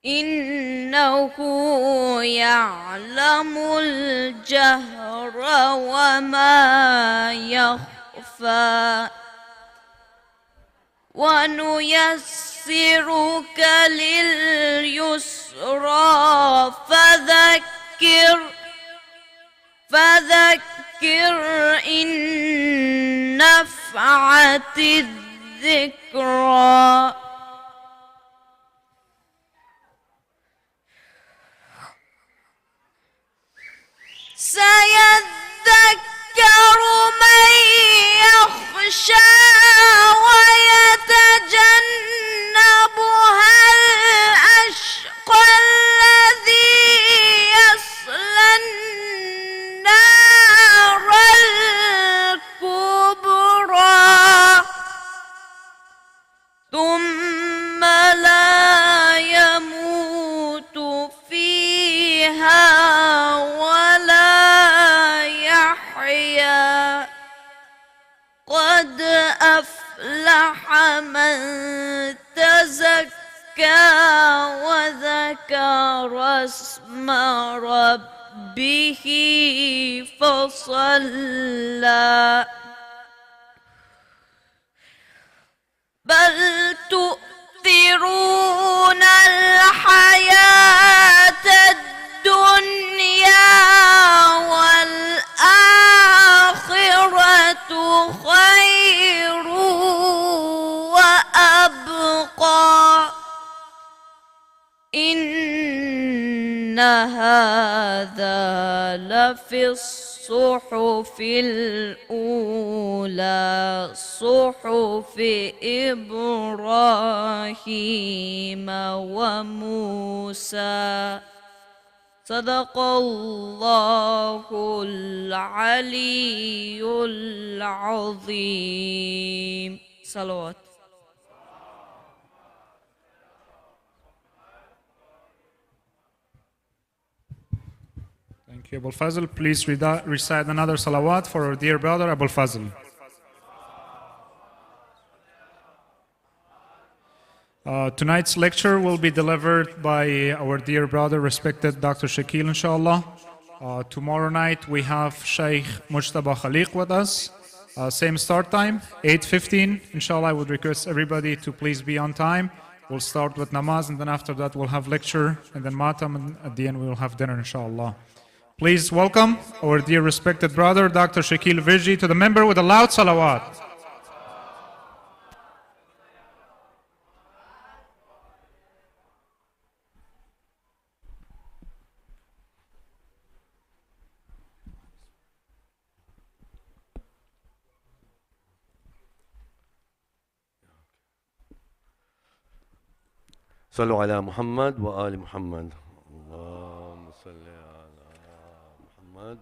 إنه يعلم الجهر وما يخفى ونيسرك لليسرى فذكر إن نفعت الذكرى سيذكر من يخشى ويتجنبها الأشقى الذي يصلى النار الكبرى ثم لا يموت فيها ولا يحيا قد أفلح من تزكى وذكر اسم ربه فصلى بل تؤثرون الحياة الدنيا والآخرة خير وأبقى إن هذا لفي الصحف الأولى صحف إبراهيم وموسى صدق الله العلي العظيم. صلوات. Thank you, Abul Fazl. Please recite another salawat for our dear brother Abul Fazl. Tonight's lecture will be delivered by our dear brother, respected Dr. Shakeel, inshallah. Tomorrow night we have Sheikh Mujtaba Khaliq with us. Same start time, 8:15. Inshallah, I would request everybody to please be on time. We'll start with namaz, and then after that we'll have lecture, and then matam, and at the end we will have dinner, inshallah. Please welcome our dear respected brother, Dr. Shakeel Virjee, to the member with a loud salawat. صلوا على محمد وآل محمد. اللهم صل على محمد.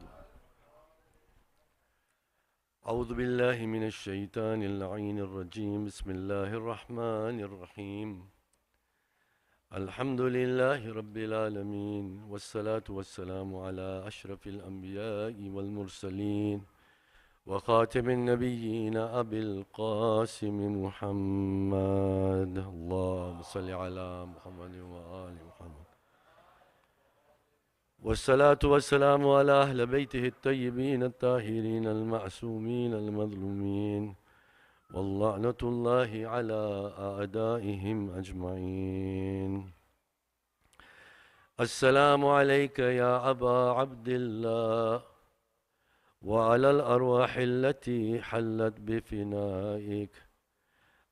أعوذ بالله من الشيطان اللعين الرجيم. بسم الله الرحمن الرحيم. الحمد لله رب العالمين، والصلاة والسلام على أشرف الأنبياء والمرسلين وخاتم النبيين أبي القاسم محمد. اللهم صل على محمد وآل محمد. والصلاة والسلام على أهل بيته الطيبين الطاهرين المعصومين المظلومين، واللعنة الله على أعدائهم أجمعين. السلام عليك يا أبا عبد الله، وعلى الأرواح التي حلت بفنائك.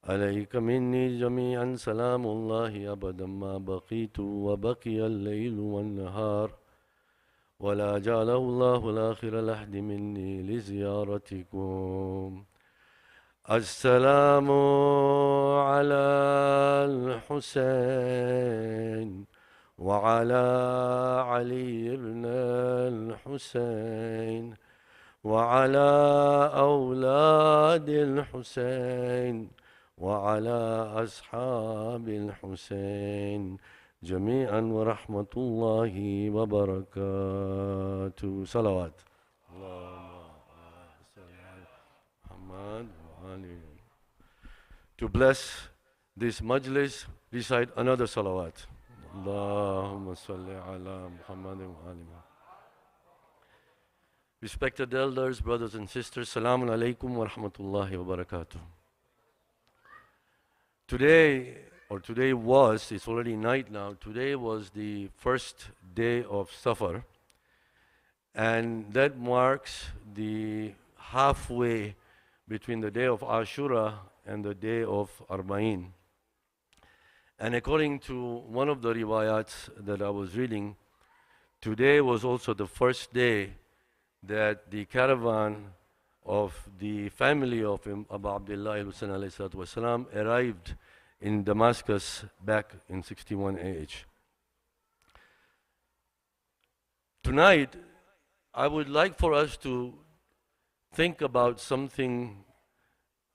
عليك مني جميعا سلام الله أبدا ما بقيت وبقي الليل والنهار، ولا جعله الله الآخر لحد مني لزيارتكم. السلام على الحسين وعلى علي بن الحسين وعلى أولاد الحسين وعلى أصحاب الحسين جميعا ورحمة الله وبركاته. صلوات. To bless this majlis, recite another salawat. اللهم صل على محمد وآل محمد. Respected elders, brothers and sisters, Assalamu alaikum wa rahmatullahi wa barakatuh. Today was, it's already night now, today was the first day of Safar, and that marks the halfway between the day of Ashura and the day of Arba'in. And according to one of the riwayats that I was reading, today was also the first day that the caravan of the family of Abu Abdullah al-Husayn alayhi salatu wasalam arrived in Damascus back in 61 AH. Tonight, I would like for us to think about something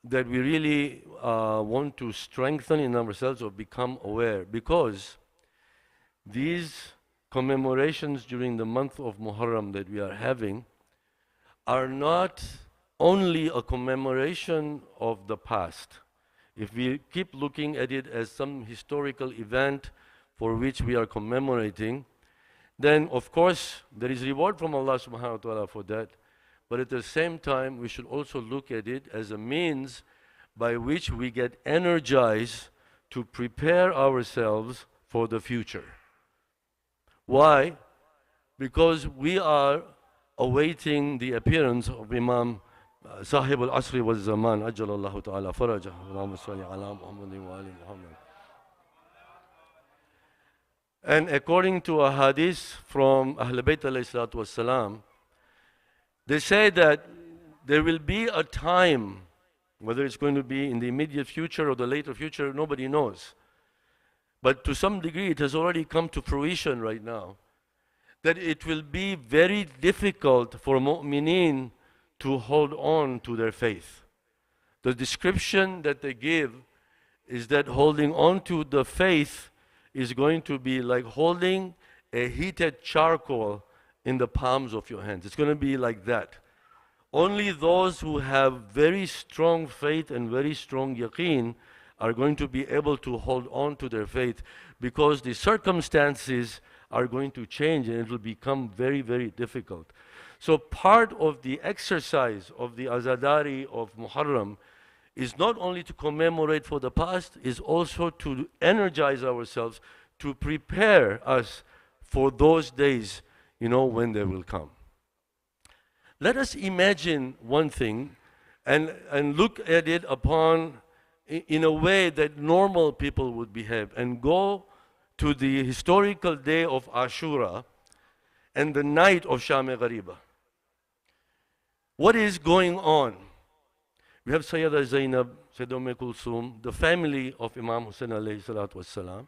that we really want to strengthen in ourselves or become aware, because these commemorations during the month of Muharram that we are having are not only a commemoration of the past. If we keep looking at it as some historical event for which we are commemorating, then of course there is reward from Allah subhanahu wa ta'ala for that. But at the same time, we should also look at it as a means by which we get energized to prepare ourselves for the future. Why? Because we are awaiting the appearance of Imam Sahib al-Asri wal-Zaman, Ajjalallahu ta'ala farajah, Allahumma salli ala Muhammadin wa ali Muhammad. And according to a hadith from Ahl Bayt alayhi salatu wassalam, they say that there will be a time, whether it's going to be in the immediate future or the later future, nobody knows. But to some degree, it has already come to fruition right now, that it will be very difficult for mu'mineen to hold on to their faith. The description that they give is that holding on to the faith is going to be like holding a heated charcoal in the palms of your hands. It's going to be like that. Only those who have very strong faith and very strong yaqeen are going to be able to hold on to their faith, because the circumstances are going to change and it will become very, very difficult. So part of the exercise of the Azadari of Muharram is not only to commemorate for the past, is also to energize ourselves, to prepare us for those days, when they will come. Let us imagine one thing and look at it in a way that normal people would behave, and go to the historical day of Ashura and the night of Sham-e Ghariba. What is going on? We have Sayyida Zainab, Sayyida Kulsum, the family of Imam Hussain alayhi salatu wassalam.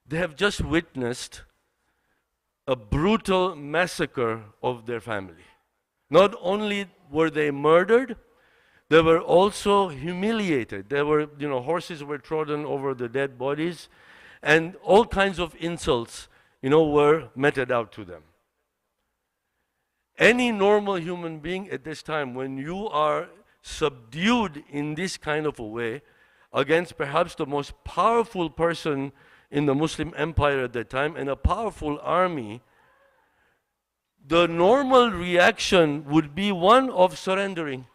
They have just witnessed a brutal massacre of their family. Not only were they murdered, they were also humiliated. Horses were trodden over the dead bodies, and all kinds of insults, were meted out to them. Any normal human being at this time, when you are subdued in this kind of a way against perhaps the most powerful person in the Muslim empire at that time and a powerful army, the normal reaction would be one of surrendering.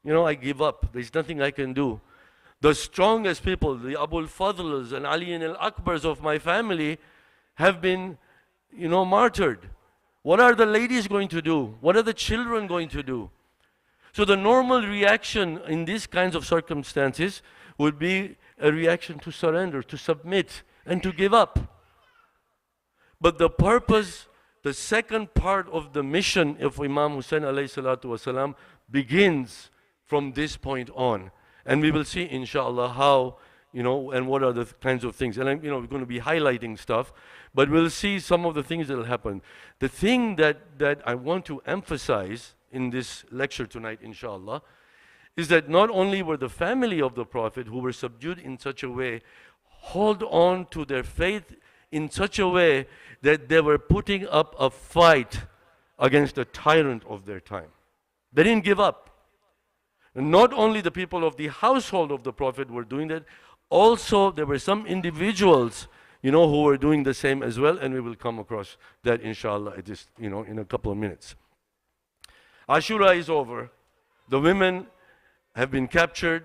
I give up. There's nothing I can do. The strongest people, the Abul Fadls and Ali al-Akbars of my family have been, martyred. What are the ladies going to do? What are the children going to do? So the normal reaction in these kinds of circumstances would be a reaction to surrender, to submit, and to give up. But the second part of the mission of Imam Hussain alayhi salatu wasalam begins from this point on. And we will see, inshallah, how, and what are the kinds of things. And we're going to be highlighting stuff, but we'll see some of the things that will happen. The thing that I want to emphasize in this lecture tonight, inshallah, is that not only were the family of the Prophet, who were subdued in such a way, hold on to their faith in such a way that they were putting up a fight against the tyrant of their time. They didn't give up. And not only the people of the household of the Prophet were doing that, also there were some individuals, who were doing the same as well, and we will come across that inshallah in a couple of minutes. Ashura is over. The women have been captured,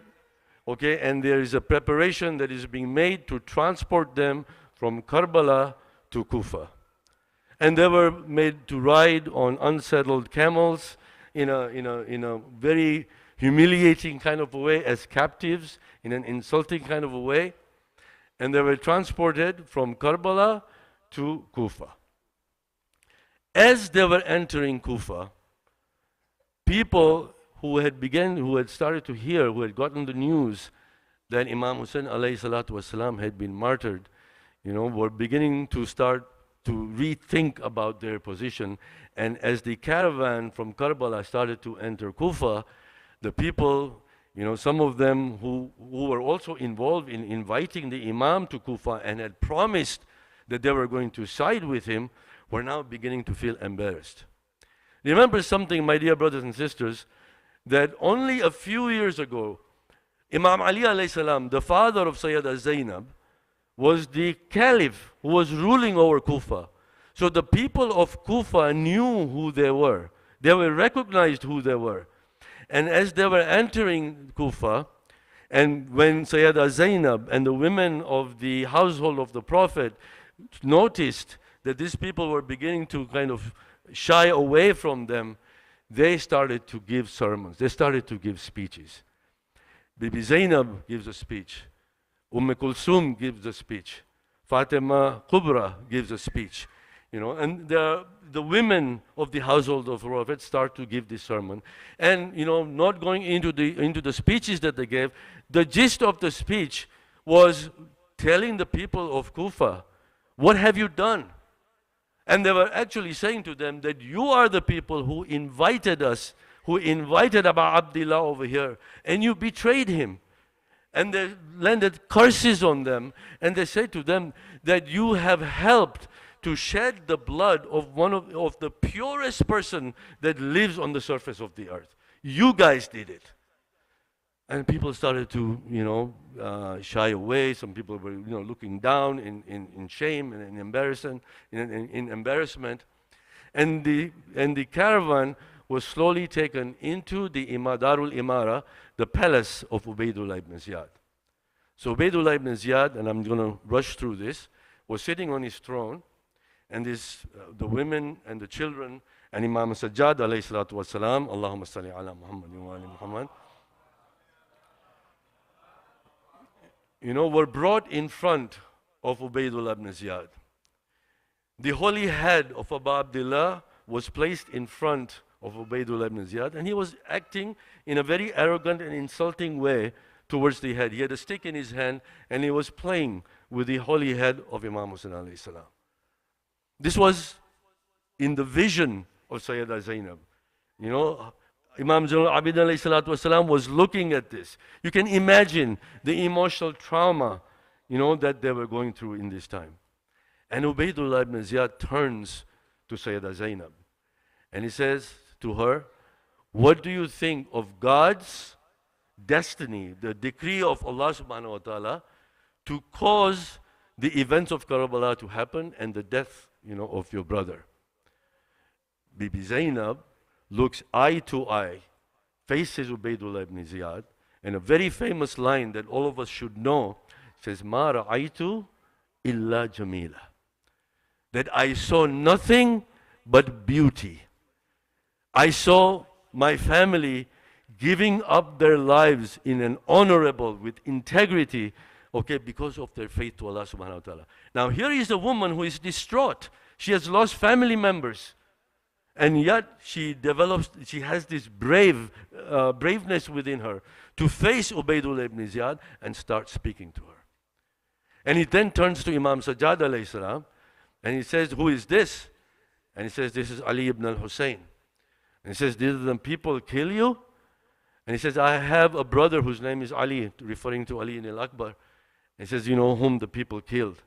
okay, and there is a preparation that is being made to transport them from Karbala to Kufa. And they were made to ride on unsaddled camels in a very humiliating kind of a way, as captives, in an insulting kind of a way. And they were transported from Karbala to Kufa. As they were entering Kufa, people who had started to hear, who had gotten the news that Imam Hussein alayhi salatu wasalam had been martyred, were beginning to start to rethink about their position. And as the caravan from Karbala started to enter Kufa, the people, some of them who were also involved in inviting the Imam to Kufa and had promised that they were going to side with him, were now beginning to feel embarrassed. Remember something, my dear brothers and sisters, that only a few years ago, Imam Ali alayhi salam, the father of Sayyidah Zainab, was the caliph who was ruling over Kufa. So the people of Kufa knew who they were. They were recognized who they were. And as they were entering Kufa, and when Sayyidah Zainab and the women of the household of the Prophet noticed that these people were beginning to kind of shy away from them, they started to give sermons. They started to give speeches. Bibi Zainab gives a speech. Kulsum gives a speech. Fatima Kubra gives a speech. And the women of the household of the Prophet start to give this sermon. And, not going into the speeches that they gave, the gist of the speech was telling the people of Kufa, what have you done? And they were actually saying to them that you are the people who invited us, who invited Abu Abdullah over here, and you betrayed him. And they landed curses on them, and they said to them that you have helped to shed the blood of one of the purest person that lives on the surface of the earth. You guys did it. And people started to, shy away. Some people were, looking down in shame and in embarrassment. And the caravan was slowly taken into the Darul Imara, the palace of Ubaydullah ibn Ziyad. So Ubaydullah ibn Ziyad, and I'm going to rush through this, was sitting on his throne, and the women and the children and Imam Sajjad alayhi salatu wasalam, Allahumma salli ala Muhammad wa ali Muhammad, were brought in front of Ubaydullah ibn Ziyad. The holy head of Abu Abdullah was placed in front of Ubaydullah ibn Ziyad, and he was acting in a very arrogant and insulting way towards the head. He had a stick in his hand, and he was playing with the holy head of Imam Hussein alayhi salam. This was in the vision of Sayyidah Zainab. Imam Zainul Abidin alayhi salatu wasalam was looking at this. You can imagine the emotional trauma, that they were going through in this time. And Ubaydullah ibn Ziyad turns to Sayyidah Zainab, and he says to her, what do you think of God's destiny, the decree of Allah subhanahu wa ta'ala, to cause the events of Karbala to happen and the death, of your brother? Bibi Zainab looks eye to eye, faces Ubaydullah ibn Ziyad, and a very famous line that all of us should know says, Ma ra'aytu illa jamila. That I saw nothing but beauty. I saw my family giving up their lives in an honorable, with integrity, because of their faith to Allah subhanahu wa ta'ala. Now here is a woman who is distraught. She has lost family members. And yet she has this braveness within her to face Ubaydullah ibn Ziyad and start speaking to her. And he then turns to Imam Sajjad alayhi salam, and he says, who is this? And he says, this is Ali ibn al-Hussein. And he says, did the people kill you? And he says, I have a brother whose name is Ali, referring to Ali ibn al-Akbar. He says, whom the people killed.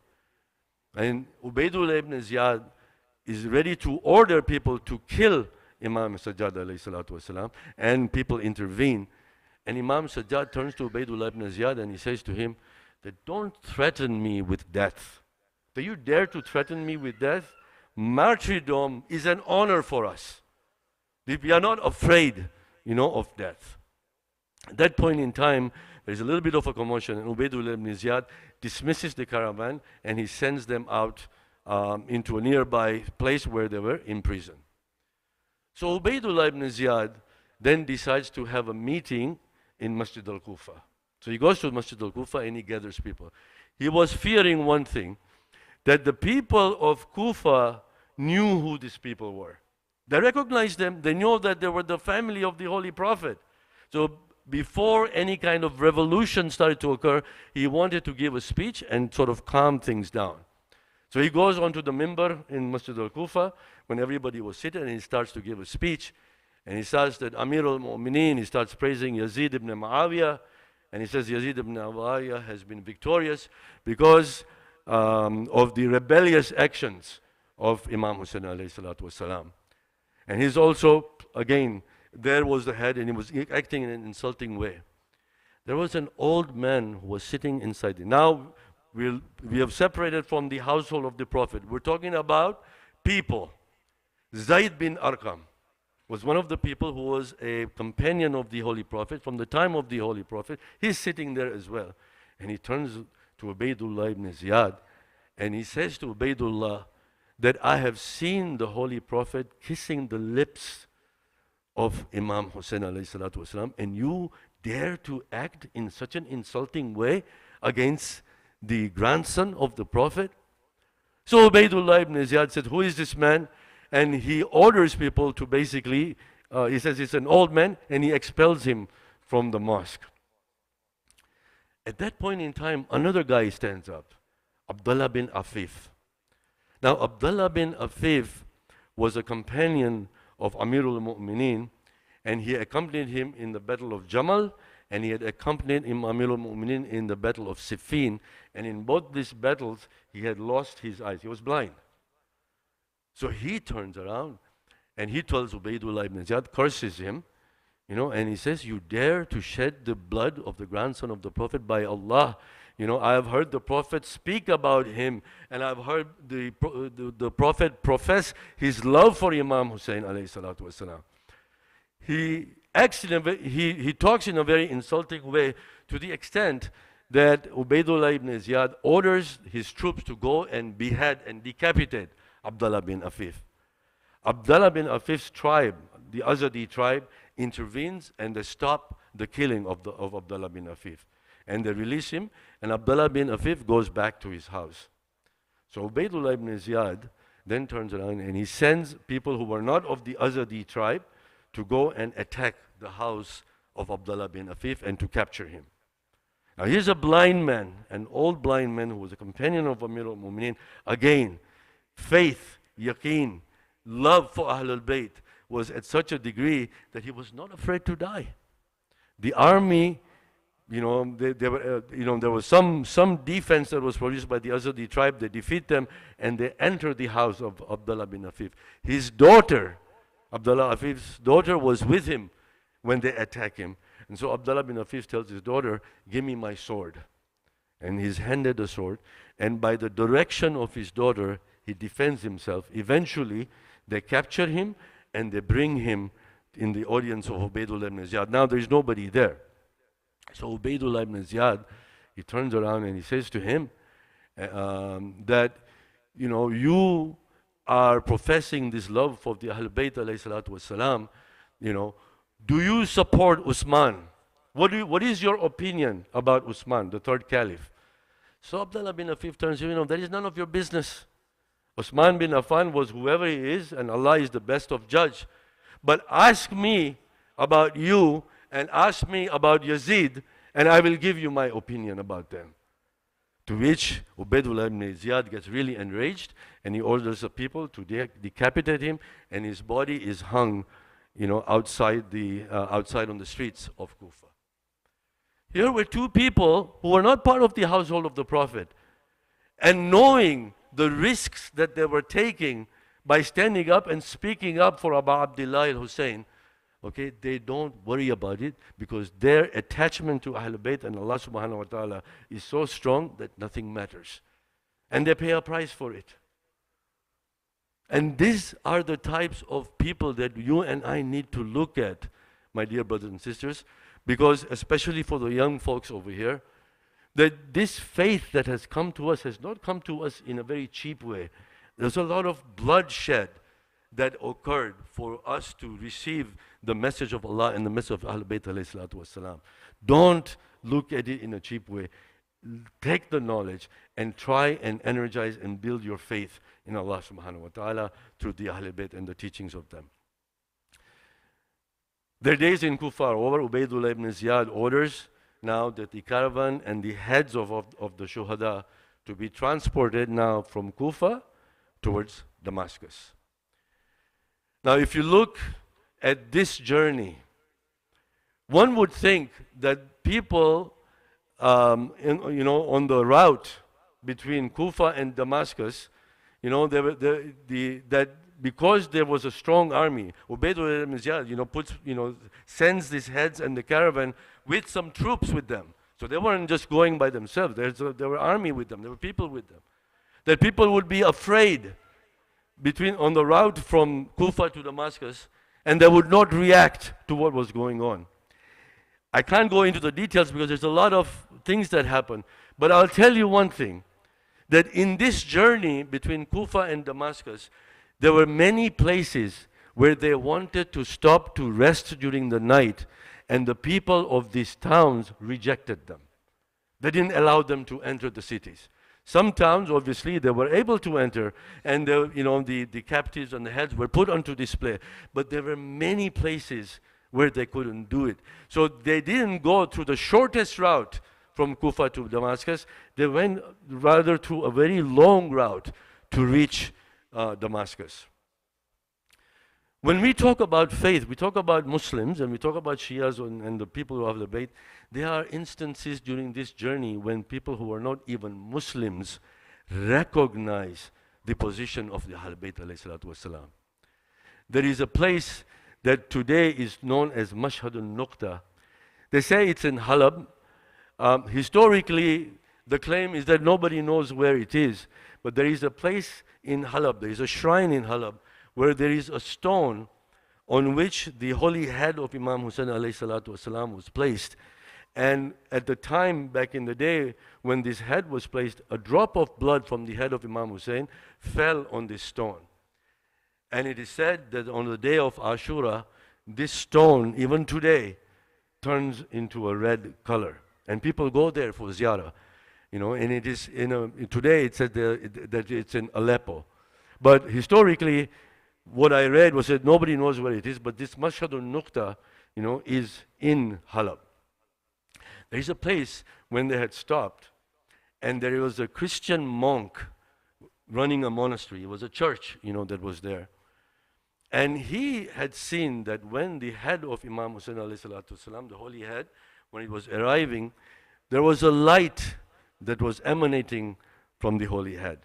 And Ubaydullah ibn Ziyad is ready to order people to kill Imam Sajjad alayhi salatu wasalam, and people intervene. And Imam Sajjad turns to Ubaydullah ibn Ziyad and he says to him that don't threaten me with death. that you dare to threaten me with death? Martyrdom is an honor for us. We are not afraid, of death. At that point in time, there's a little bit of a commotion, and Ubaydullah ibn Ziyad dismisses the caravan, and he sends them out into a nearby place where they were in prison. So Ubaydullah ibn Ziyad then decides to have a meeting in Masjid al-Kufa. So he goes to Masjid al-Kufa and he gathers people. He was fearing one thing, that the people of Kufa knew who these people were. They recognized them. They knew that they were the family of the Holy Prophet. So before any kind of revolution started to occur, he wanted to give a speech and sort of calm things down. So he goes onto the minbar in Masjid al-Kufa when everybody was sitting, and he starts to give a speech. And he says that Amir al-Mu'mineen, he starts praising Yazid ibn Muawiyah, and he says Yazid ibn Muawiyah has been victorious because of the rebellious actions of Imam Hussein alayhi salatu wasalam. And he's also, again, there was the head, and he was acting in an insulting way. There was an old man who was sitting inside. Now, we have separated from the household of the Prophet. We're talking about people. Zayd bin Arqam was one of the people who was a companion of the Holy Prophet from the time of the Holy Prophet. He's sitting there as well. And he turns to Ubaydullah ibn Ziyad, and he says to Ubaydullah that I have seen the Holy Prophet kissing the lips of Imam Hussein alayhi salatu wasalam, and you dare to act in such an insulting way against the grandson of the Prophet? So Ubaydullah ibn Ziyad said, who is this man? And he orders people to basically, he says it's an old man, and he expels him from the mosque. At that point in time, another guy stands up, Abdullah bin Afif. Now, Abdullah bin Afif was a companion of Amirul Mu'mineen, and he accompanied him in the Battle of Jamal, and he had accompanied Amirul Mu'mineen in the Battle of Siffin. And in both these battles, he had lost his eyes. He was blind. So he turns around, and he tells Ubaydullah ibn Ziyad, curses him, and he says, you dare to shed the blood of the grandson of the Prophet? By Allah, I have heard the Prophet speak about him, and I've heard the Prophet profess his love for Imam Hussein alayhi salatu wasalam. He talks in a very insulting way, to the extent that Ubaydullah ibn Ziyad orders his troops to go and behead and decapitate Abdullah bin Afif. Abdullah bin Afif's tribe, the Azadi tribe, intervenes, and they stop the killing of Abdullah bin Afif. And they release him, and Abdullah bin Afif goes back to his house. So Ubaydullah ibn Ziyad then turns around, and he sends people who were not of the Azadi tribe to go and attack the house of Abdullah bin Afif and to capture him. Now here's a blind man, an old blind man who was a companion of Amir al-Mu'mineen. Again, faith, yaqeen, love for Ahlul Bayt was at such a degree that he was not afraid to die. The army, there was some defense that was produced by the Azadi tribe. They defeat them, and they enter the house of Abdullah bin Afif. His daughter, Abdullah Afif's daughter, was with him when they attack him. And so Abdullah bin Afif tells his daughter, give me my sword. And he's handed the sword, and by the direction of his daughter, he defends himself. Eventually, they capture him, and they bring him in the audience of Ubaydullah ibn Ziyad. Now there is nobody there. So Ubaydullah ibn Ziyad, he turns around and he says to him that, you are professing this love for the Ahlul Bayt alayhi salatu wasalam, do you support Usman? What is your opinion about Usman, the third caliph? So Abdullah bin Afif turns to him, that is none of your business. Usman bin Affan was whoever he is, and Allah is the best of judge. But ask me about you, and ask me about Yazid, and I will give you my opinion about them. To which Ubaydullah ibn Ziyad gets really enraged, and he orders the people to decapitate him, and his body is hung, outside on the streets of Kufa. Here were two people who were not part of the household of the Prophet, and knowing the risks that they were taking by standing up and speaking up for Abu Abdullah al-Hussein, okay, they don't worry about it, because their attachment to Ahlul Bayt and Allah subhanahu wa ta'ala is so strong that nothing matters. And they pay a price for it. And these are the types of people that you and I need to look at, my dear brothers and sisters, because especially for the young folks over here, that this faith that has come to us has not come to us in a very cheap way. There's a lot of bloodshed that occurred for us to receive the message of Allah and the message of Ahlul Bayt alayhi salatu wasalam. Don't look at it in a cheap way. Take the knowledge and try and energize and build your faith in Allah subhanahu wa ta'ala through the Ahlul Bayt and the teachings of them. Their days in Kufa are over. Ubaydullah ibn Ziyad orders now that the caravan and the heads of the shuhada to be transported now from Kufa towards Damascus. Now, if you look at this journey, one would think that people, on the route between Kufa and Damascus, that because there was a strong army, Ubaydullah ibn Ziyad, sends these heads and the caravan with some troops with them. So they weren't just going by themselves. There were army with them. There were people with them. That people would be afraid on the route from Kufa to Damascus, and they would not react to what was going on. I can't go into the details because there's a lot of things that happen. But I'll tell you one thing, that in this journey between Kufa and Damascus, there were many places where they wanted to stop to rest during the night, and the people of these towns rejected them. They didn't allow them to enter the cities. Some towns, obviously, they were able to enter, and the captives and the heads were put onto display. But there were many places where they couldn't do it. So they didn't go through the shortest route from Kufa to Damascus. They went rather through a very long route to reach Damascus. When we talk about faith, we talk about Muslims and we talk about Shias and the people who have the Bayt. There are instances during this journey when people who are not even Muslims recognize the position of the Ahlul Bayt alayhi salatu wasalam. There is a place that today is known as Mashhad al-Nuqta. They say it's in Halab. Historically, the claim is that nobody knows where it is, but there is a place in Halab, there is a shrine in Halab, where there is a stone on which the holy head of Imam Hussein alayhi salatu wasalam was placed. And at the time, back in the day, when this head was placed, a drop of blood from the head of Imam Hussein fell on this stone. And it is said that on the day of Ashura, this stone, even today, turns into a red color. And people go there for ziyarah. And it is today it said that it's in Aleppo. But historically, what I read was that nobody knows where it is, but this Mashhad al-Nuqta, is in Halab. There is a place when they had stopped, and there was a Christian monk running a monastery. It was a church, that was there. And he had seen that when the head of Imam Hussein alayhi salatu wasalam, the holy head, when it was arriving, there was a light that was emanating from the holy head.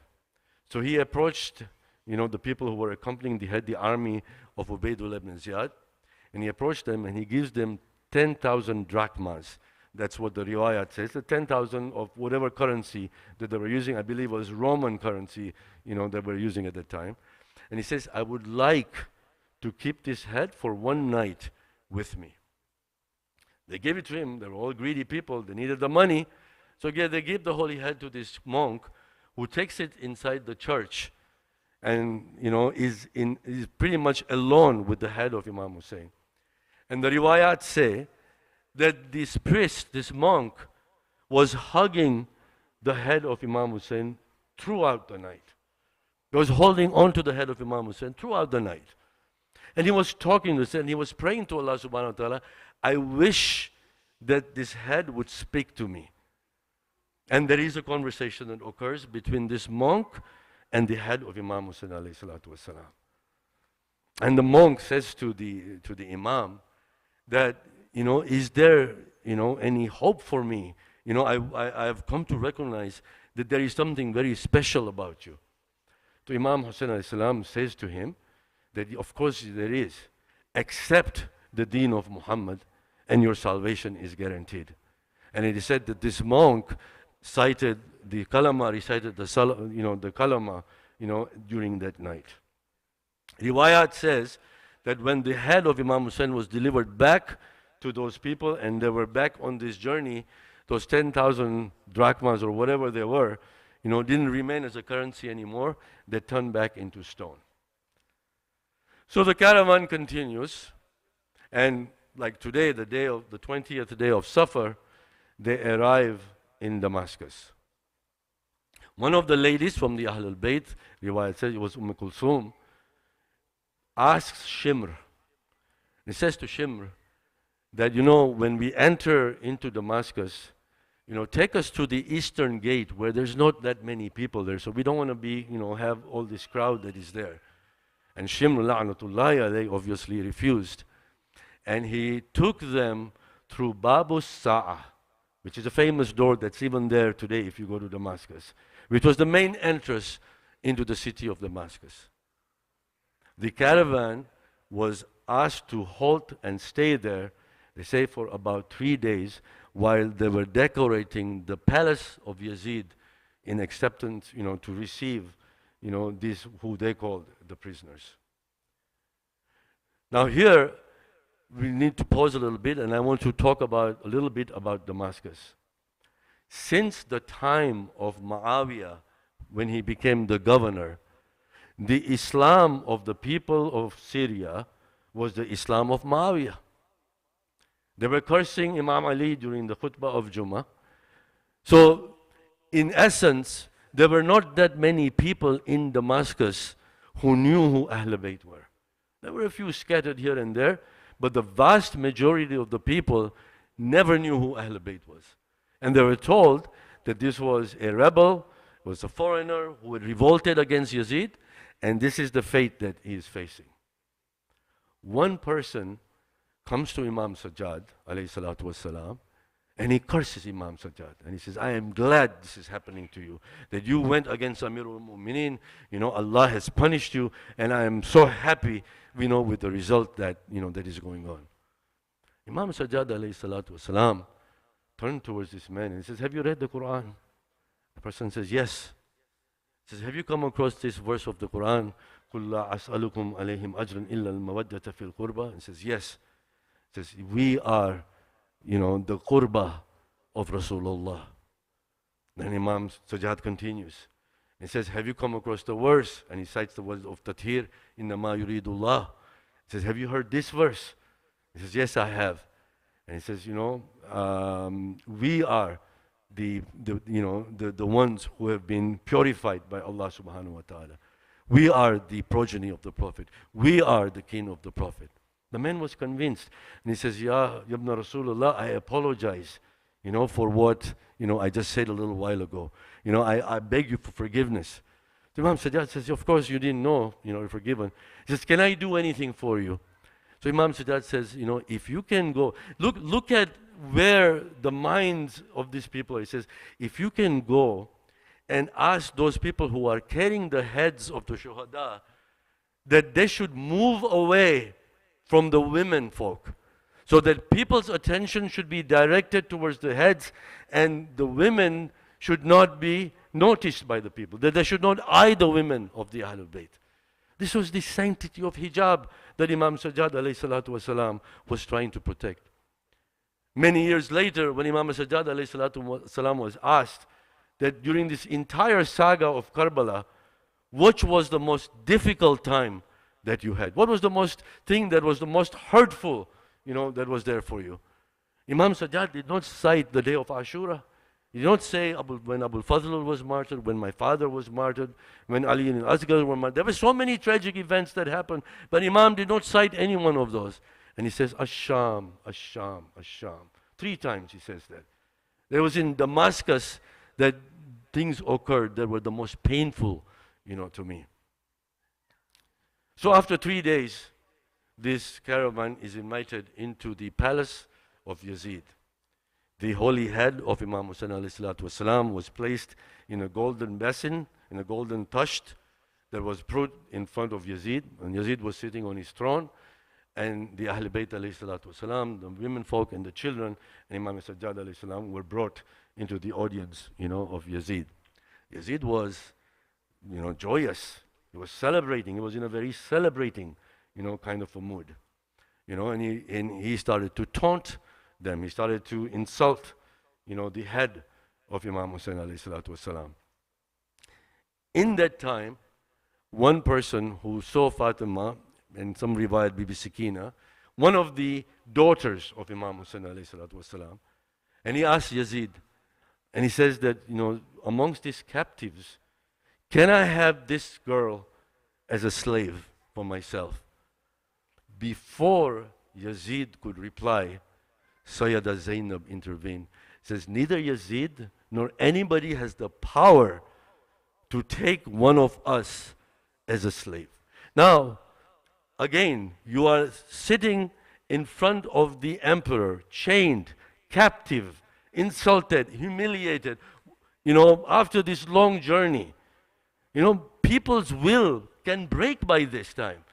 So he approached, the people who were accompanying the head, the army of Ubaydullah ibn Ziyad, and he approached them and he gives them 10,000 drachmas. That's what the riwayat says, the 10,000 of whatever currency that they were using. I believe was Roman currency, they were using at the time. And he says, I would like to keep this head for one night with me. They gave it to him. They were all greedy people. They needed the money. So again, they give the holy head to this monk who takes it inside the church and, is pretty much alone with the head of Imam Hussein. And the riwayat say that this priest, this monk, was hugging the head of Imam Hussein throughout the night. He was holding on to the head of Imam Hussein throughout the night. And he was talking to us and he was praying to Allah subhanahu wa ta'ala, I wish that this head would speak to me. And there is a conversation that occurs between this monk and the head of Imam Hussein alayhi salatu wasalam. And the monk says to the Imam that, is there, any hope for me? I have come to recognize that there is something very special about you. So Imam Hussein alayhi salam says to him that of course there is, accept the deen of Muhammad and your salvation is guaranteed. And it is said that this monk cited the kalama, recited the the kalama, during that night. Riwayat says that when the head of Imam Hussein was delivered back to those people and they were back on this journey, those 10,000 drachmas or whatever they were, didn't remain as a currency anymore. They turned back into stone. So the caravan continues, and like today, the 20th day of Safar, they arrive in Damascus. One of the ladies from the Ahlul Bayt, riwayat says it was Kulthum, asks Shimr. He says to Shimr that, when we enter into Damascus, take us to the eastern gate where there's not that many people there, so we don't want to be, have all this crowd that is there. And Shimr, la'natullahi alayhi, obviously refused. And he took them through Babu Sa'ah, which is a famous door that's even there today if you go to Damascus, which was the main entrance into the city of Damascus. The caravan was asked to halt and stay there, they say, for about 3 days while they were decorating the palace of Yazid in acceptance, to receive, these who they called the prisoners. Now here, we need to pause a little bit, and I want to talk a little bit about Damascus. Since the time of Muawiyah, when he became the governor, the Islam of the people of Syria was the Islam of Muawiyah. They were cursing Imam Ali during the khutbah of Jummah. So, in essence, there were not that many people in Damascus who knew who Ahlul Bayt were. There were a few scattered here and there, but the vast majority of the people never knew who Ahlul Bayt was. And they were told that this was a rebel, was a foreigner who had revolted against Yazid, and this is the fate that he is facing. One person comes to Imam Sajjad, alayhi salatu wassalam, and he curses Imam Sajjad. And he says, I am glad this is happening to you, that you went against Amirul Mu'mineen, Allah has punished you, and I am so happy, with the result that, that is going on. Imam Sajjad, alayhi salatu wassalam, turned towards this man and he says, have you read the Quran? The person says, yes. He says, have you come across this verse of the Quran? قُلْ لَا أَسْأَلُكُمْ عَلَيْهِمْ أَجْرًا إِلَّا الْمَوَدَّةَ فِي الْقُرْبَى. He says, yes. He says, we are, the qurba of Rasulullah. Then Imam Sajjad continues. He says, have you come across the verse? And he cites the word of Tathir, إِنَّمَا يُرِيدُ اللَّهِ. He says, have you heard this verse? He says, yes, I have. And he says, we are the ones who have been purified by Allah subhanahu wa ta'ala. We are the progeny of the Prophet. We are the kin of the Prophet. The man was convinced. And he says, Ya Ibn Rasulullah, I apologize, for what, I just said a little while ago. I beg you for forgiveness. The Imam Sajjad says, of course you didn't know, you're forgiven. He says, can I do anything for you? So Imam Sajjad says, if you can go, look at where the minds of these people are. He says, if you can go and ask those people who are carrying the heads of the shuhada that they should move away from the women folk, so that people's attention should be directed towards the heads and the women should not be noticed by the people, that they should not eye the women of the Ahlul Bayt. This was the sanctity of hijab that Imam Sajjad alayhi salatu wasalam was trying to protect. Many years later, when Imam Sajjad alayhi salatu wasalam was asked that during this entire saga of Karbala, which was the most difficult time that you had? What was the most thing that was the most hurtful, that was there for you? Imam Sajjad did not cite the day of Ashura. He did not say when Abu Fazl was martyred, when my father was martyred, when Ali and Asghar were martyred. There were so many tragic events that happened, but Imam did not cite any one of those. And he says, Ash-Sham, Ash-Sham, Ash-Sham. 3 times he says that. There was in Damascus that things occurred that were the most painful, to me. So after 3 days, this caravan is invited into the palace of Yazid. The holy head of Imam Hussain ﷺ was placed in a golden basin, in a golden tasht that was put in front of Yazid, and Yazid was sitting on his throne, and the Ahl Bayt alayhi salatu wasalam, the women folk and the children, and Imam Sajjad alayhi salam were brought into the audience, of Yazid. Yazid was, joyous. He was celebrating. He was in a very celebrating, kind of a mood. And he started to taunt them. He started to insult, the head of Imam Hussein alayhi salatu wasalam. In that time, one person who saw Fatima, and some riwayat Bibi Sakina, one of the daughters of Imam Hussein alayhi salatu wasalam, and he asked Yazid, and he says that, amongst these captives, can I have this girl as a slave for myself? Before Yazid could reply, Sayyida Zainab intervened. Says, neither Yazid nor anybody has the power to take one of us as a slave. Now, again, you are sitting in front of the emperor, chained, captive, insulted, humiliated, after this long journey. People's will can break by this time.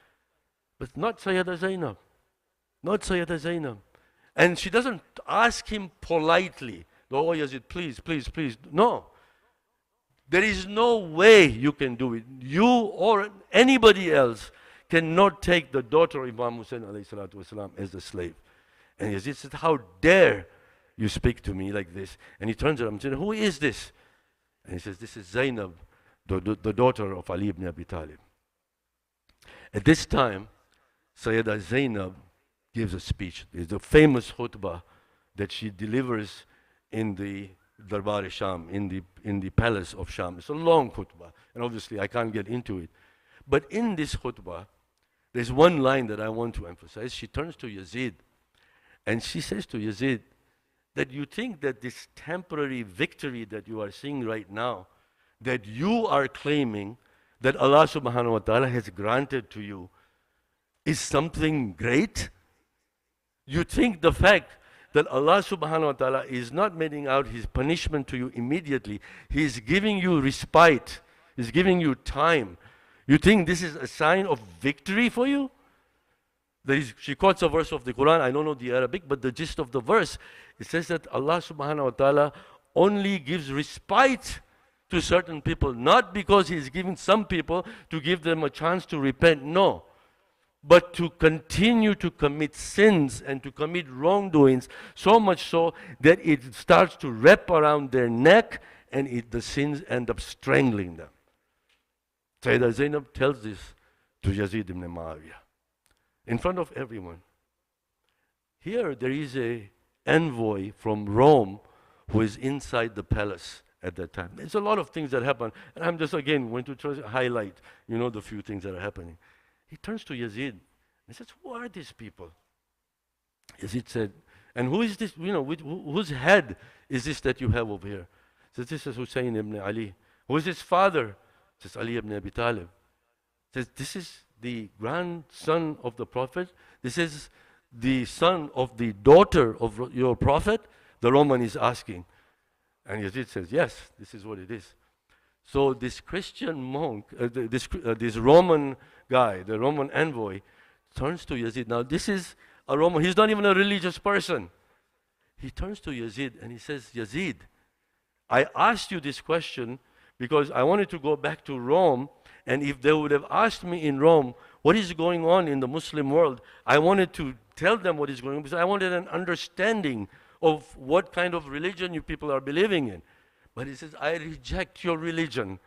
But not Sayyida Zainab. Not Sayyida Zainab. And she doesn't ask him politely, oh Yazid, please, please, please. No. There is no way you can do it. You or anybody else cannot take the daughter of Imam Hussein alayhi salatu wasalam as a slave. And Yazid said, how dare you speak to me like this? And he turns around and says, who is this? And he says, this is Zainab, the daughter of Ali ibn Abi Talib. At this time, Sayyida Zainab gives a speech. It's a famous khutbah that she delivers in the Darbar-e-Sham, in the palace of Sham. It's a long khutbah, and obviously I can't get into it. But in this khutbah, there's one line that I want to emphasize. She turns to Yazid, and she says to Yazid that you think that this temporary victory that you are seeing right now, that you are claiming that Allah subhanahu wa ta'ala has granted to you, is something great? You think the fact that Allah subhanahu wa ta'ala is not meting out His punishment to you immediately, He is giving you respite, He's giving you time. You think this is a sign of victory for you? She quotes a verse of the Quran, I don't know the Arabic, but the gist of the verse, it says that Allah subhanahu wa ta'ala only gives respite to certain people, not because He is giving some people to give them a chance to repent, no. But to continue to commit sins and to commit wrongdoings, so much so that it starts to wrap around their neck and the sins end up strangling them. Sayyida Zainab tells this to Yazid ibn Muawiyah in front of everyone. Here there is an envoy from Rome who is inside the palace at that time. There's a lot of things that happen, and I'm just again going to try to highlight, the few things that are happening. He turns to Yazid and says, who are these people? Yazid said, and who is this, whose head is this that you have over here? He says, this is Hussein ibn Ali. Who is his father? He says, Ali ibn Abi Talib. He says, this is the grandson of the Prophet. This is the son of the daughter of your Prophet. The Roman is asking. And Yazid says, yes, this is what it is. So this Christian monk, this Roman guy, the Roman envoy, turns to Yazid. Now this is a Roman, he's not even a religious person. He turns to Yazid and he says, Yazid, I asked you this question because I wanted to go back to Rome, and if they would have asked me in Rome, what is going on in the Muslim world, I wanted to tell them what is going on because I wanted an understanding of what kind of religion you people are believing in. But he says, I reject your religion.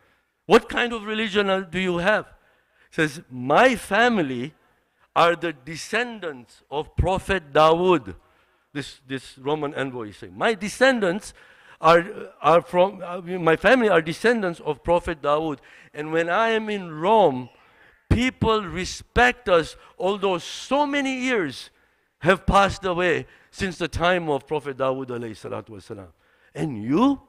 What kind of religion do you have? He says, my family are the descendants of Prophet Dawood. This Roman envoy is saying, my descendants are from, my family are descendants of Prophet Dawood. And when I am in Rome, people respect us, although so many years have passed away since the time of Prophet Dawood alayhi salatu wasalam. And you,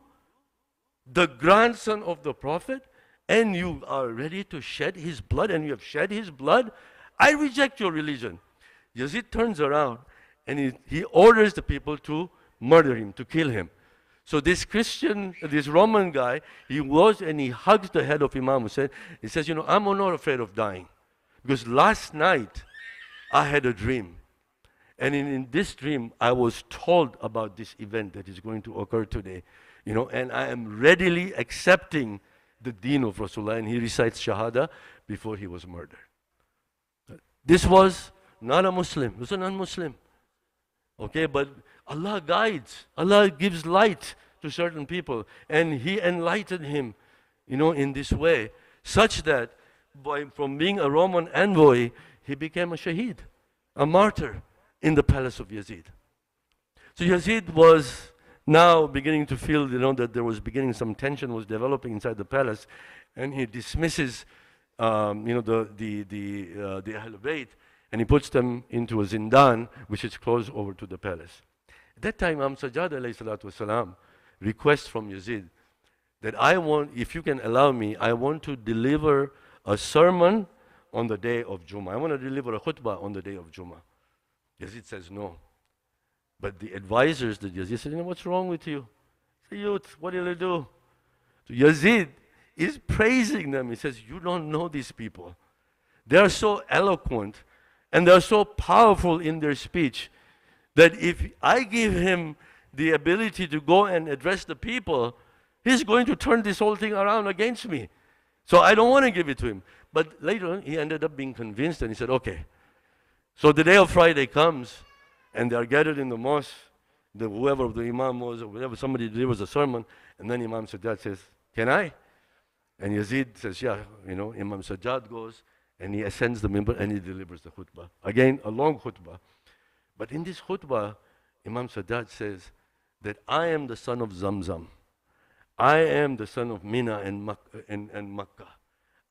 the grandson of the Prophet, and you are ready to shed his blood, and you have shed his blood? I reject your religion. Yazid turns around and he orders the people to murder him, to kill him. So this Roman guy, he goes and he hugs the head of Imam Hussein. He says, I'm not afraid of dying. Because last night, I had a dream. And in this dream, I was told about this event that is going to occur today. And I am readily accepting the deen of Rasulullah. And he recites Shahada before he was murdered. This was not a Muslim. He was a non-Muslim. Okay, but Allah guides. Allah gives light to certain people. And He enlightened him, in this way, such that from being a Roman envoy, he became a shaheed, a martyr in the palace of Yazid. So Yazid was now beginning to feel, that there was some tension was developing inside the palace, and he dismisses, the Ahlul Bayt, and he puts them into a zindan, which is close over to the palace. At that time, Imam Sajjad alayhi salatu wasalam requests from Yazid that if you can allow me, I want to deliver a sermon on the day of Jummah. I want to deliver a khutbah on the day of Jummah. Yazid says no. But the advisors that Yazid said, what's wrong with you? Say, youth, what will you do? So Yazid is praising them. He says, you don't know these people. They are so eloquent and they are so powerful in their speech that if I give him the ability to go and address the people, he's going to turn this whole thing around against me. So I don't want to give it to him. But later on, he ended up being convinced and he said, okay. So the day of Friday comes and they are gathered in the mosque, whoever the imam was or whatever, somebody delivers a sermon, and then Imam Sajjad says, can I? And Yazid says, yeah, Imam Sajjad goes and he ascends the minbar and he delivers the khutbah. Again, a long khutbah. But in this khutbah, Imam Sajjad says that I am the son of Zamzam. I am the son of Mina and Makkah.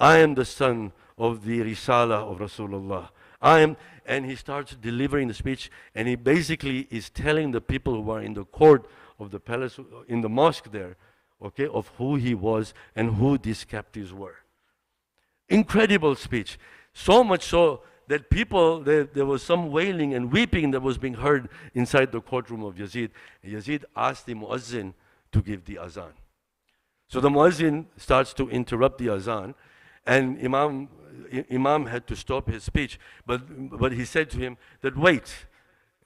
I am the son of the Risala of Rasulullah. And he starts delivering the speech, and he basically is telling the people who are in the court of the palace, in the mosque there, okay, of who he was and who these captives were. Incredible speech. So much so that there was some wailing and weeping that was being heard inside the courtroom of Yazid. Yazid asked the muazzin to give the azan. So the muazzin starts to interrupt the azan, and Imam had to stop his speech, but he said to him that wait.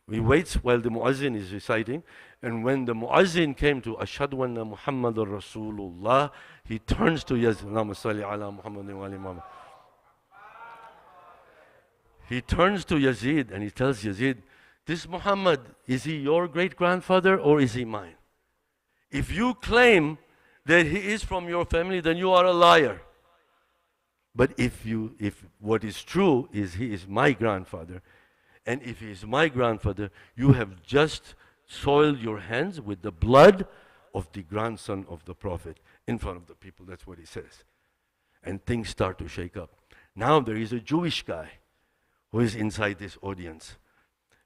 He waits while the muazzin is reciting, and when the muazzin came to Ashhadu anna Muhammadar Rasulullah, he turns to Yazid. Allahumma salli ala Muhammadin wa ali Muhammad. He turns to Yazid and he tells Yazid, this Muhammad, is he your great-grandfather or is he mine? If you claim that he is from your family, then you are a liar. But if what is true is he is my grandfather, and if he is my grandfather, you have just soiled your hands with the blood of the grandson of the Prophet in front of the people. That's what he says. And things start to shake up. Now there is a Jewish guy who is inside this audience,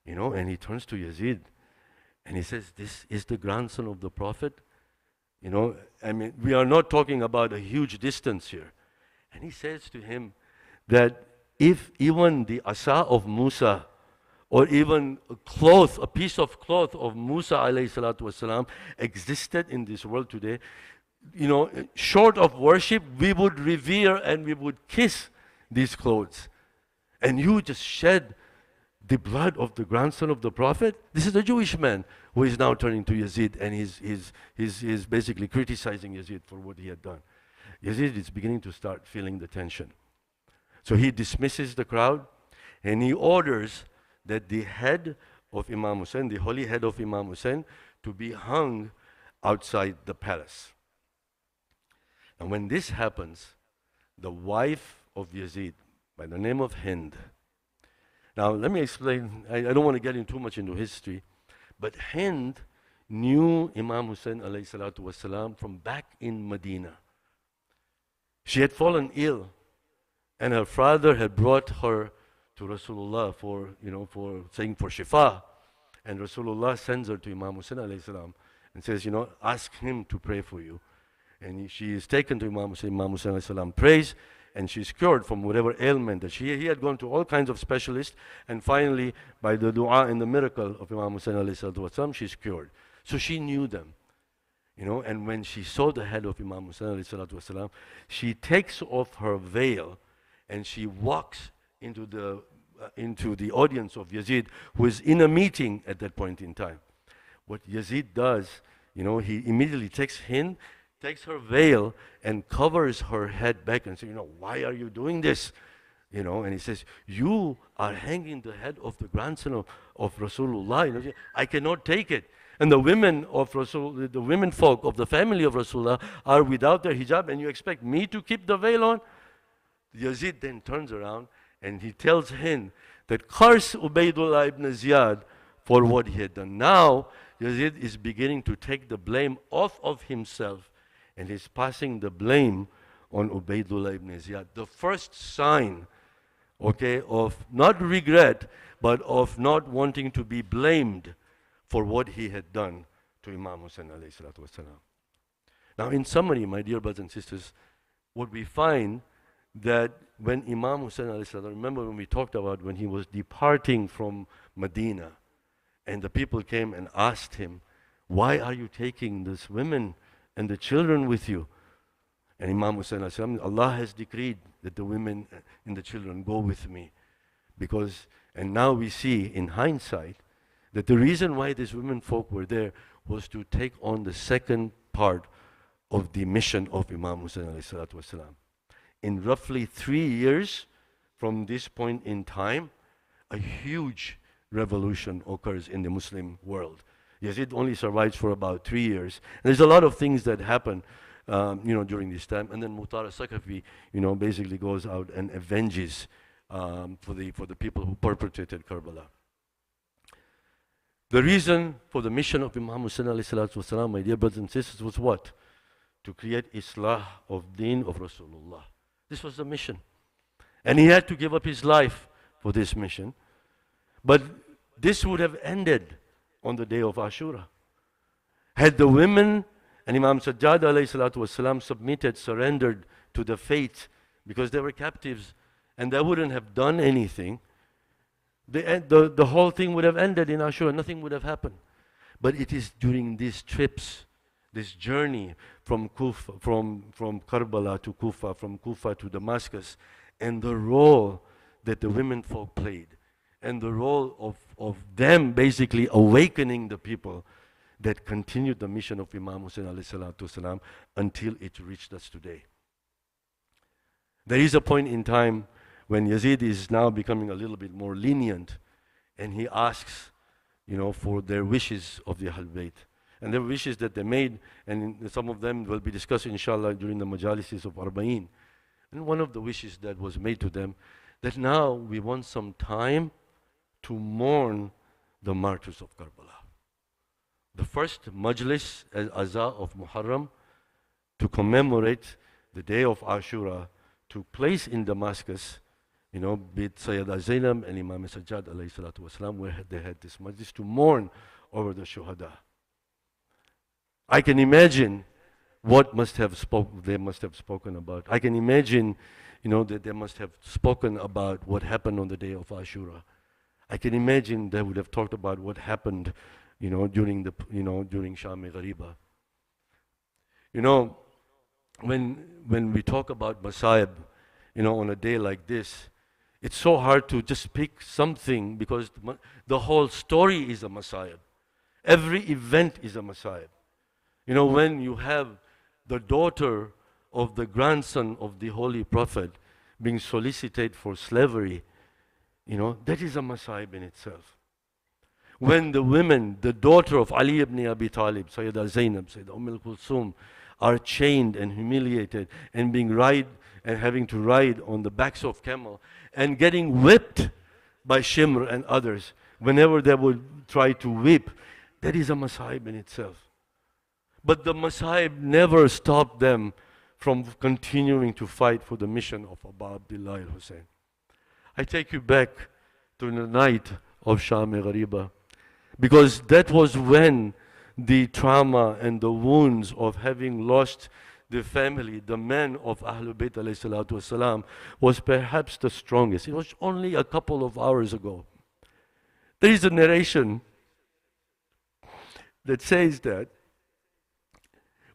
and he turns to Yazid and he says, this is the grandson of the Prophet. We are not talking about a huge distance here. And he says to him that if even the asa of Musa, or even a piece of cloth of Musa alayhi salatu wasalam existed in this world today, short of worship, we would revere and we would kiss these clothes. And you just shed the blood of the grandson of the Prophet? This is a Jewish man who is now turning to Yazid, and he's basically criticizing Yazid for what he had done. Yazid is beginning to start feeling the tension. So he dismisses the crowd, and he orders that the head of Imam Hussein, the holy head of Imam Hussein, to be hung outside the palace. And when this happens, the wife of Yazid, by the name of Hind. Now, let me explain. I don't want to get in too much into history, but Hind knew Imam Hussein alayhi salatu wasalam from back in Medina. She had fallen ill, and her father had brought her to Rasulullah for shifa. And Rasulullah sends her to Imam Hussein alayhi salam and says, ask him to pray for you. And she is taken to Imam Hussein alayhi salam prays, and she's cured from whatever ailment that he had gone to all kinds of specialists, and finally, by the dua and the miracle of Imam Hussein alayhi wasallam, she's cured. So she knew them, and when she saw the head of Imam Hussein alayhi wasallam, she takes off her veil and she walks into the into the audience of Yazid, who is in a meeting at that point in time. What Yazid does, he immediately takes her veil and covers her head back and says, why are you doing this? And he says, you are hanging the head of the grandson of Rasulullah. I cannot take it. And the women folk of the family of Rasulullah are without their hijab, and you expect me to keep the veil on? Yazid then turns around and he tells Hind that curse Ubaydullah ibn Ziyad for what he had done. Now, Yazid is beginning to take the blame off of himself, and he's passing the blame on Ubaydullah ibn Ziyad. The first sign, of not regret, but of not wanting to be blamed for what he had done to Imam Hussain alayhi salatu wasalam. Now, in summary, my dear brothers and sisters, what we find that when Imam Hussain alayhi salatu, remember when we talked about when he was departing from Medina, and the people came and asked him, why are you taking these women and the children with you? And Imam Hussain alayhi salam, Allah has decreed that the women and the children go with me. And now we see in hindsight that the reason why these women folk were there was to take on the second part of the mission of Imam Hussain alayhi salatu wasalam. In roughly 3 years from this point in time, a huge revolution occurs in the Muslim world. Yazid only survives for about 3 years. And there's a lot of things that happen during this time. And then Mu'tar al-Saqafi, basically goes out and avenges for the people who perpetrated Karbala. The reason for the mission of Imam Hussain alayhi salatu wasalam, my dear brothers and sisters, was what? To create Islah of Deen of Rasulullah. This was the mission. And he had to give up his life for this mission. But this would have ended on the day of Ashura. Had the women and Imam Sajjad alayhi salatu wasalam submitted, surrendered to the fate, because they were captives and they wouldn't have done anything, the whole thing would have ended in Ashura. Nothing would have happened. But it is during these trips, this journey from Karbala to Kufa, from Kufa to Damascus, and the role that the women folk played, and the role of them basically awakening the people, that continued the mission of Imam Hussain alayhi salatu wasalam until it reached us today. There is a point in time when Yazid is now becoming a little bit more lenient, and he asks, for their wishes of the Ahl Bayt. And their wishes that they made, and some of them will be discussed inshallah during the majalises of Arba'in. And one of the wishes that was made to them, that now we want some time to mourn the martyrs of Karbala. The first majlis al-Azha of Muharram, to commemorate the day of Ashura, took place in Damascus, with Sayyidah Zainab and Imam Sajjad alayhi salatu wasalam, where they had this majlis to mourn over the shuhada. I can imagine what they must have spoken about. I can imagine, that they must have spoken about what happened on the day of Ashura. I can imagine they would have talked about what happened, during Sham-e Ghariba. When we talk about Masaib, on a day like this, it's so hard to just pick something, because the whole story is a Masaib. Every event is a Masaib. When you have the daughter of the grandson of the Holy Prophet being solicited for slavery, that is a Masaib in itself. When the women, the daughter of Ali ibn Abi Talib, Sayyidah Zainab, Sayyidah al-Kulsum, are chained and humiliated and having to ride on the backs of camel and getting whipped by Shimr and others whenever they would try to whip, that is a Masaib in itself. But the Masaib never stopped them from continuing to fight for the mission of Abu Abdullah al-Hussein. I take you back to the night of Sham-e Ghariba, because that was when the trauma and the wounds of having lost the family, the men of Ahlul Bayt alayhi salatu wasalam, was perhaps the strongest. It was only a couple of hours ago. There is a narration that says that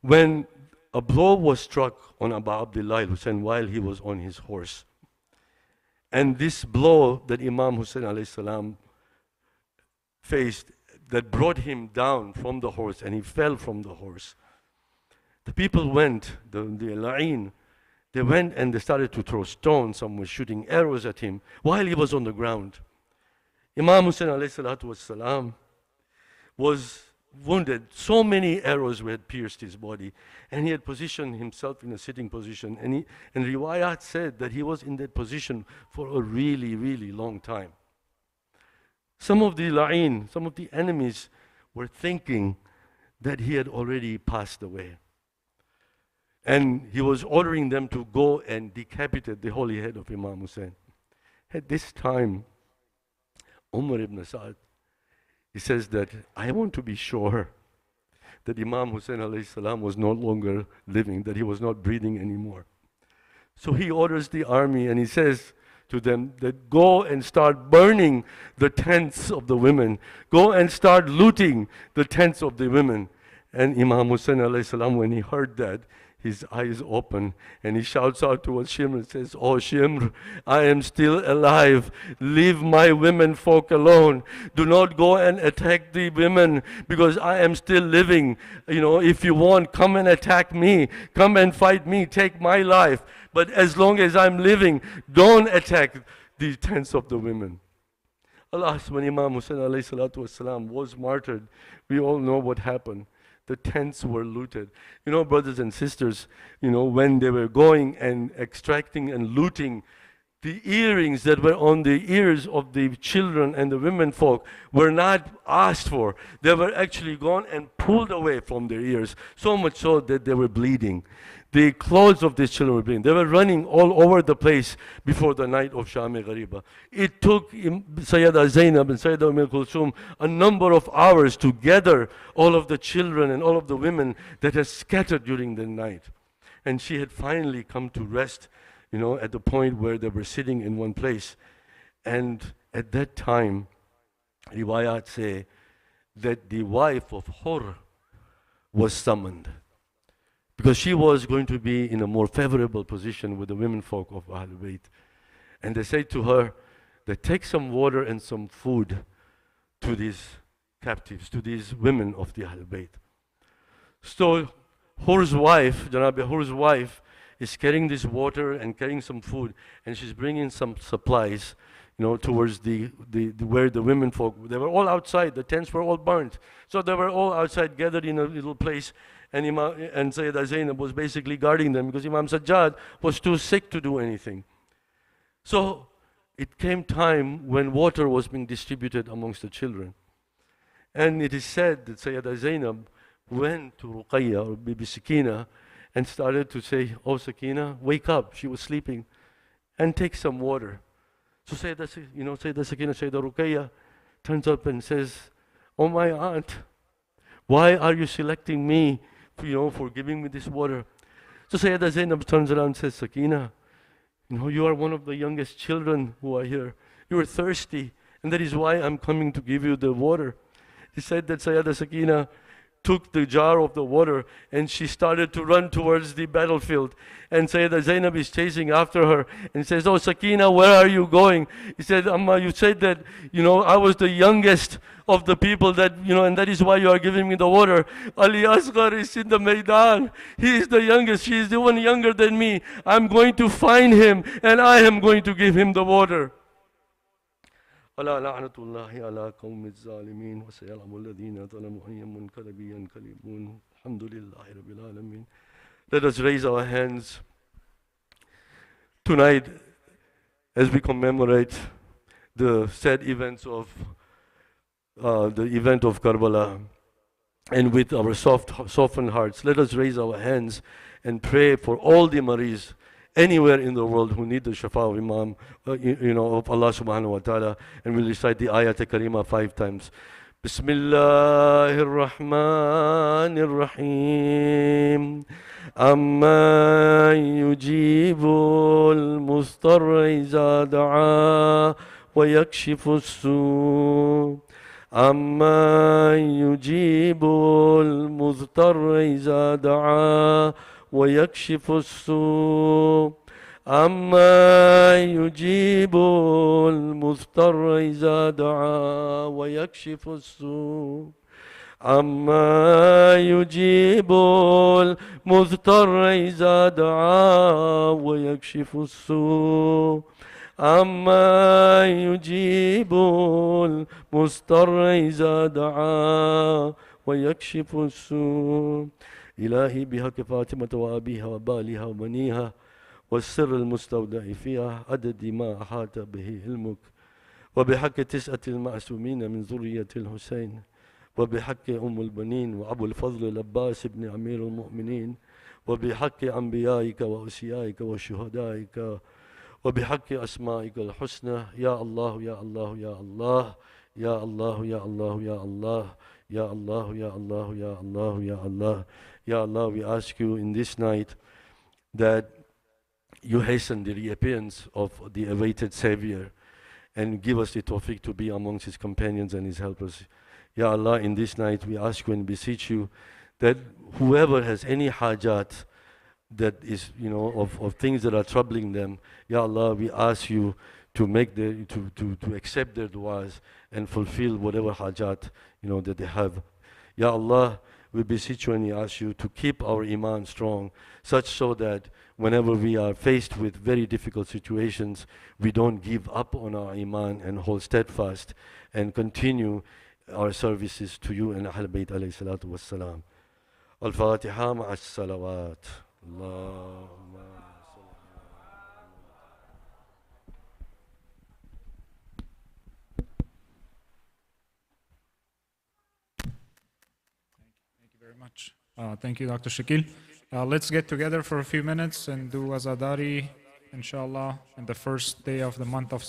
when a blow was struck on Abu Abdullah al-Hussein while he was on his horse, And this blow that Imam Hussein alayhi salam faced, that brought him down from the horse, and he fell from the horse. The people went, the La'in, they went and they started to throw stones. Some were shooting arrows at him while he was on the ground. Imam Hussein alayhi salatu wassalam was wounded. So many arrows had pierced his body, and he had positioned himself in a sitting position. And riwayat said that he was in that position for a really, really long time. Some of the la'in, some of the enemies were thinking that he had already passed away. And he was ordering them to go and decapitate the holy head of Imam Hussein. At this time, Umar ibn Sa'd, he says that I want to be sure that Imam Hussein alayhi salam was no longer living, that he was not breathing anymore. So he orders the army and he says to them that go and start burning the tents of the women. Go and start looting the tents of the women. And Imam Hussein alayhi salam, when he heard that, his eyes open and he shouts out towards Shimr and says, "Oh Shimr, I am still alive. Leave my women folk alone. Do not go and attack the women because I am still living. If you want, come and attack me. Come and fight me. Take my life. But as long as I'm living, don't attack the tents of the women." Alas, when Imam Hussein alayhi salatu wasalam was martyred, we all know what happened. The tents were looted. Brothers and sisters, when they were going and extracting and looting, the earrings that were on the ears of the children and the women folk were not asked for. They were actually gone and pulled away from their ears, so much so that they were bleeding. The clothes of these children were bleeding. They were running all over the place before the night of Sham-e Ghariba. It took Sayyida Zainab and Sayyida Kulthum a number of hours to gather all of the children and all of the women that had scattered during the night. And she had finally come to rest, at the point where they were sitting in one place. And at that time, riwayat say that the wife of Hur was summoned, because she was going to be in a more favorable position with the women folk of Ahlul Bayt. And they said to her, they take some water and some food to these captives, to these women of the Ahlul Bayt. So Hur's wife, Janabi Hur's wife, is carrying this water and carrying some food, and she's bringing some supplies, towards the where the women folk, they were all outside, the tents were all burnt. So they were all outside gathered in a little place, and Sayyida Zainab was basically guarding them because Imam Sajjad was too sick to do anything. So it came time when water was being distributed amongst the children. And it is said that Sayyida Zainab went to Ruqayya or Bibi Sakina and started to say, "Oh Sakina, wake up." She was sleeping. "And take some water." So Sayyida Sakina, Sayyida Ruqayya turns up and says, "Oh my aunt, why are you selecting me for giving me this water?" So Sayyida Zainab turns around and says, "Sakina, you are one of the youngest children who are here. You are thirsty, and that is why I'm coming to give you the water." He said that Sayyida Sakina took the jar of the water and she started to run towards the battlefield. And Sayyida Zainab is chasing after her and says, "Oh Sakina, where are you going?" He said, "Amma, you said that, I was the youngest of the people that, and that is why you are giving me the water. Ali Asghar is in the Maidan. He is the youngest. She is the one younger than me. I'm going to find him and I am going to give him the water." ألا لعنة الله على قوم الظالمين وسيعلم الذين ظلموا أي منقلب ينقلبون الحمد لله رب العالمين. Let us raise our hands tonight as we commemorate the sad events of the event of Karbala, and with our softened hearts, let us raise our hands and pray for all the Maris anywhere in the world who need the Shafa of Imam, of Allah subhanahu wa ta'ala. And we'll recite the Ayat Karima 5 times. Bismillahir Rahmanir Rahim. Amma yujibul mustarra iza da'a wa yakshifu as-su. Amma yujibul mustarra iza da'a ويكشف السوء عما يجيب المضطر إذا دعا ويكشف السوء عما يجيب المضطر إذا دعا ويكشف السوء عما يجيب المضطر إذا دعا ويكشف السوء إلهي بحق فاطمة وأبيها وبالها وبنيها والسر المستودع فيها عدد ما أحاط به علمك وبحق 9 المعصومين من ذرية الحسين وبحق أم البنين وأبو الفضل العباس بن أمير المؤمنين وبحق أنبيائك وأوصيائك وشهدائك وبحق أسمائك الحسنى يا الله يا الله يا الله يا الله يا الله يا الله يا الله يا الله يا الله يا Allah. Ya Allah, we ask you in this night that you hasten the reappearance of the awaited Savior and give us the tawfiq to be amongst his companions and his helpers. Ya Allah, in this night we ask you and beseech you that whoever has any hajat that is, of things that are troubling them, Ya Allah, we ask you to make to accept their du'as and fulfill whatever hajat, that they have. Ya Allah, we beseech you and we ask you to keep our iman strong, such so that whenever we are faced with very difficult situations, we don't give up on our iman and hold steadfast and continue our services to you and Ahl Bayt alayhi salatu wassalam. Al-Fatiha ma'as salawat. Allahumma much. Thank you, Dr. Shakeel. Let's get together for a few minutes and do Azadari, inshallah, on the first day of the month of